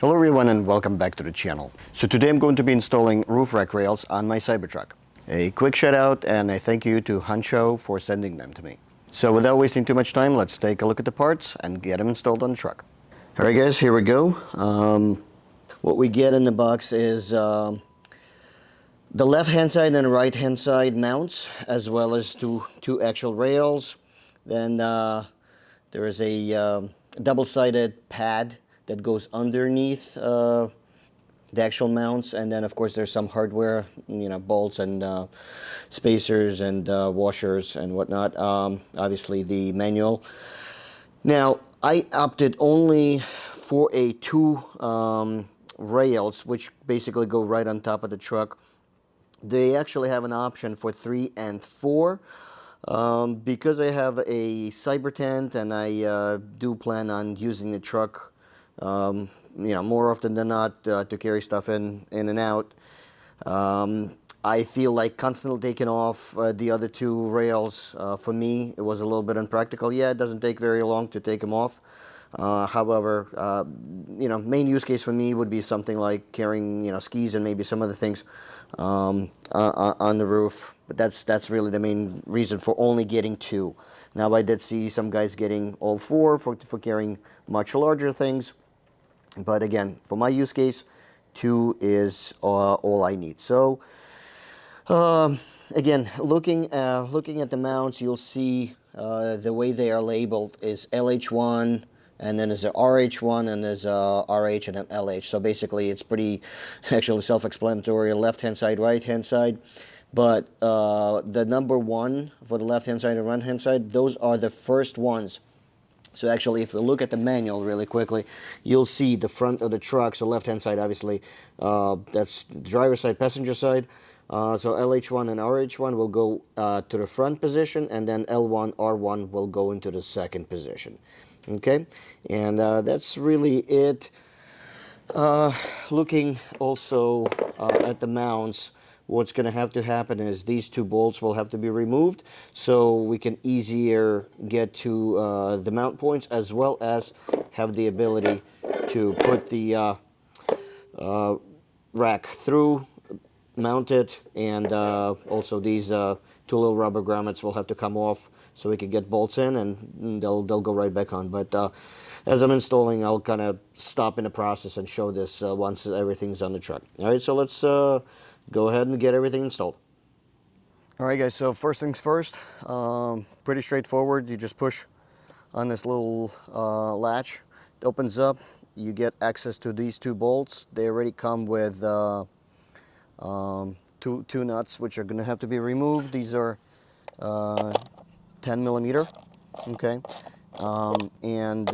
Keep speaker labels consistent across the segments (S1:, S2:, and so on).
S1: Hello everyone and welcome back to the channel. So today I'm going to be installing roof rack rails on my Cybertruck. A quick shout out and a thank you to Hansshow for sending them to me. So without wasting too much time, let's take a look at the parts and get them installed on the truck. Alright guys, here we go. What we get in the box is the left hand side and the right hand side mounts, as well as two actual rails. Then there is a double-sided pad that goes underneath the actual mounts, and then of course there's some hardware, bolts and spacers and washers and whatnot. Obviously the manual. Now I opted only for a two rails, which basically go right on top of the truck. They actually have an option for 3 and 4. Because I have a cyber tent and I do plan on using the truck more often than not to carry stuff in and out. I feel like constantly taking off the other two rails, for me, it was a little bit impractical. Yeah, it doesn't take very long to take them off. However, main use case for me would be something like carrying, skis and maybe some other things on the roof. But that's really the main reason for only getting two. Now, I did see some guys getting all four for carrying much larger things. But again, for my use case, two is all I need. So, again, looking at the mounts, you'll see the way they are labeled is LH1, and then there's a RH1, and there's a RH and an LH. So basically, it's pretty actually self-explanatory, left-hand side, right-hand side. But the number 1 for the left-hand side and right-hand side, those are the first ones. So actually, if we look at the manual really quickly, you'll see the front of the truck. So left-hand side, obviously, that's the driver's side, passenger side. So LH1 and RH1 will go to the front position, and then L1, R1 will go into the second position. Okay, and that's really it. Looking also at the mounts, what's going to have to happen is these two bolts will have to be removed so we can easier get to the mount points, as well as have the ability to put the rack through, mount it, and also these two little rubber grommets will have to come off so we can get bolts in, and they'll go right back on. But as I'm installing, I'll kind of stop in the process and show this once everything's on the truck. All right, so let's go ahead and get everything installed. All right, guys, so first things first, pretty straightforward. You just push on this little latch. It opens up. You get access to these two bolts. They already come with two nuts, which are going to have to be removed. These are 10 millimeter, okay? And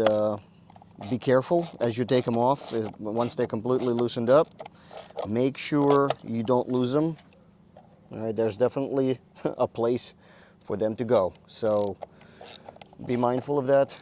S1: be careful as you take them off. Once they're completely loosened up, make sure you don't lose them. All right, there's definitely a place for them to go, so be mindful of that.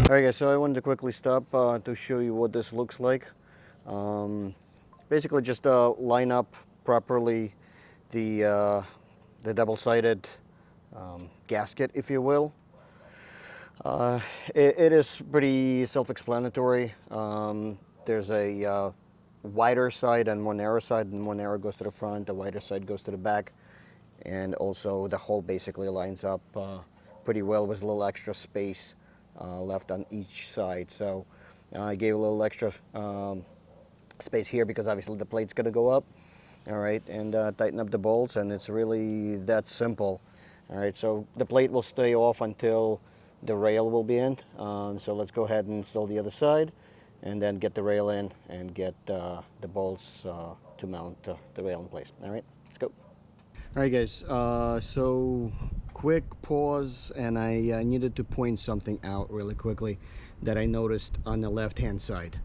S1: Alright guys, so I wanted to quickly stop to show you what this looks like. Basically just line up properly the double-sided gasket, if you will. It is pretty self-explanatory. There's a wider side and more narrow side, and more narrow goes to the front, the wider side goes to the back, and also the hole basically lines up pretty well with a little extra space left on each side. So I gave a little extra space here because obviously the plate's going to go up. All right, and tighten up the bolts, and it's really that simple. All right, so the plate will stay off until the rail will be in. So let's go ahead and install the other side, and then get the rail in and get the bolts to mount the rail in place. All right, let's go. All Alright guys, so quick pause, and I needed to point something out really quickly that I noticed on the left hand side.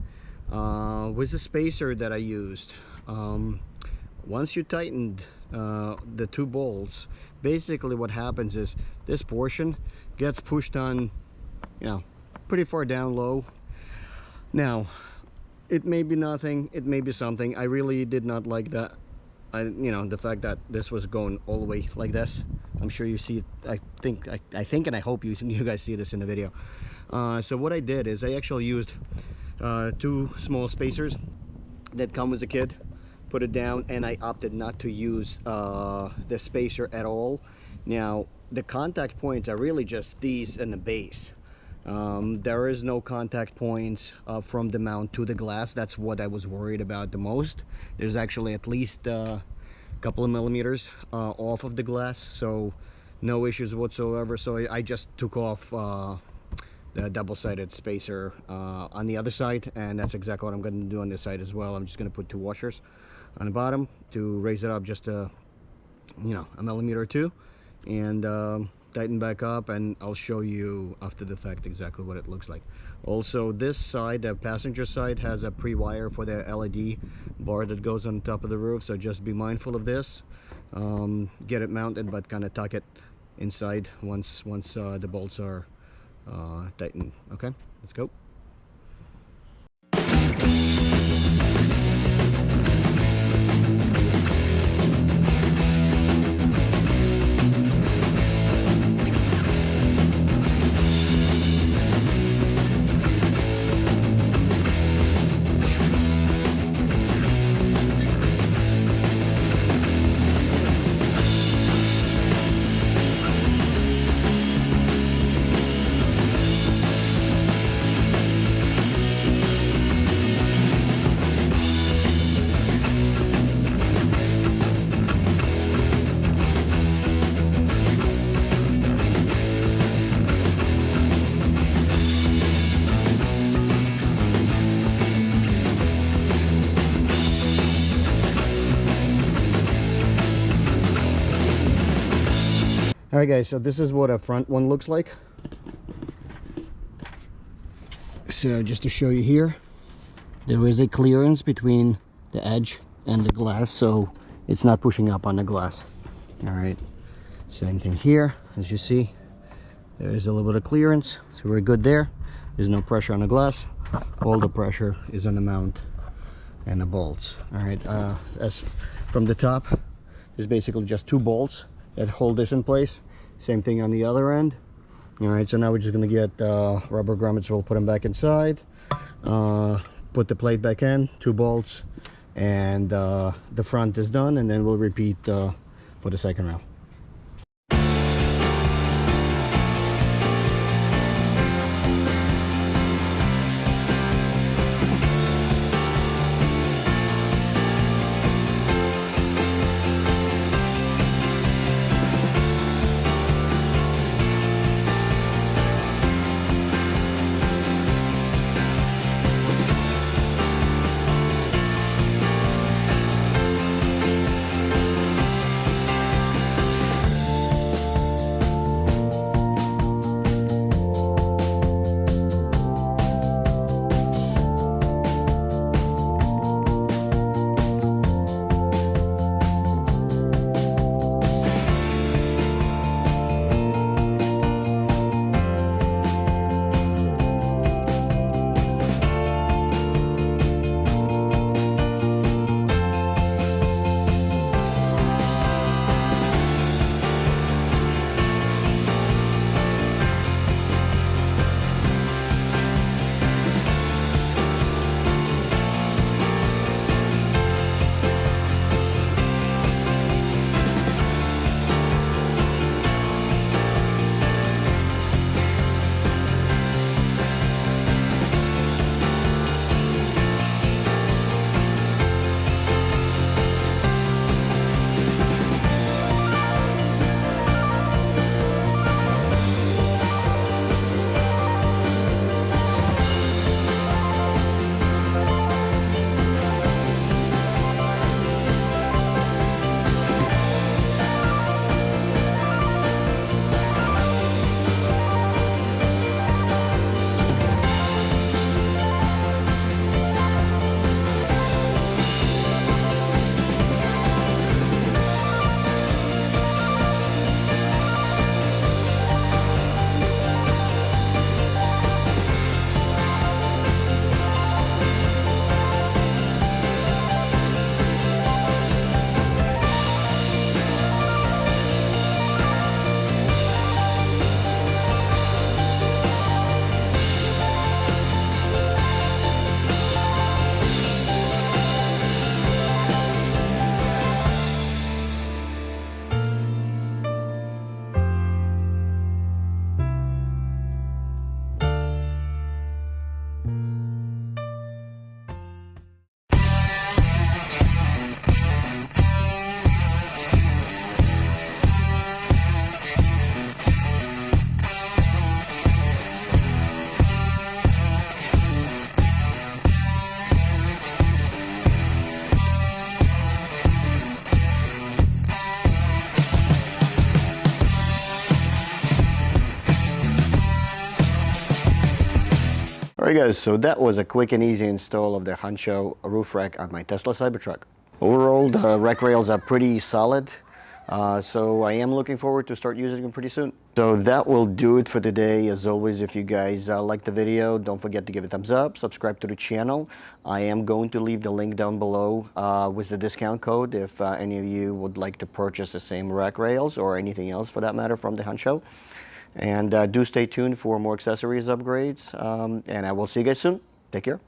S1: With the spacer that I used, once you tightened the two bolts, basically what happens is this portion gets pushed on, you know, pretty far down low. Now, it may be nothing, it may be something. I really did not like that. The fact that this was going all the way like this. I'm sure you see it. I think and I hope you guys see this in the video. So what I did is I actually used two small spacers that come with the kit, put it down, and I opted not to use the spacer at all. Now the contact points are really just these and the base. There is no contact points from the mount to the glass. That's what I was worried about the most. There's actually at least a couple of millimeters off of the glass, so no issues whatsoever. So I just took off the double-sided spacer on the other side, and that's exactly what I'm going to do on this side as well. I'm just going to put two washers on the bottom to raise it up just a millimeter or two, and tighten back up, and I'll show you after the fact exactly what it looks like. Also, this side, the passenger side, has a pre-wire for the LED bar that goes on top of the roof, so just be mindful of this. Get it mounted, but kind of tuck it inside once the bolts are tightened. Okay, let's go. Alright guys, so this is what a front one looks like. So just to show you here, there is a clearance between the edge and the glass, so it's not pushing up on the glass. Alright, same thing here. As you see, there is a little bit of clearance, so we're good there. There's no pressure on the glass. All the pressure is on the mount and the bolts. Alright, as from the top, there's basically just two bolts that hold this in place. Same thing on the other end. Alright, so now we're just going to get rubber grommets. We'll put them back inside, put the plate back in, two bolts, and the front is done, and then we'll repeat for the second round. Alright guys, so that was a quick and easy install of the Hansshow roof rack on my Testla Cybertruck. Overall, the rack rails are pretty solid, so I am looking forward to start using them pretty soon. So that will do it for today. As always, if you guys like the video, don't forget to give it a thumbs up, subscribe to the channel. I am going to leave the link down below with the discount code if any of you would like to purchase the same rack rails or anything else for that matter from the Hansshow. And do stay tuned for more accessories upgrades, and I will see you guys soon. Take care.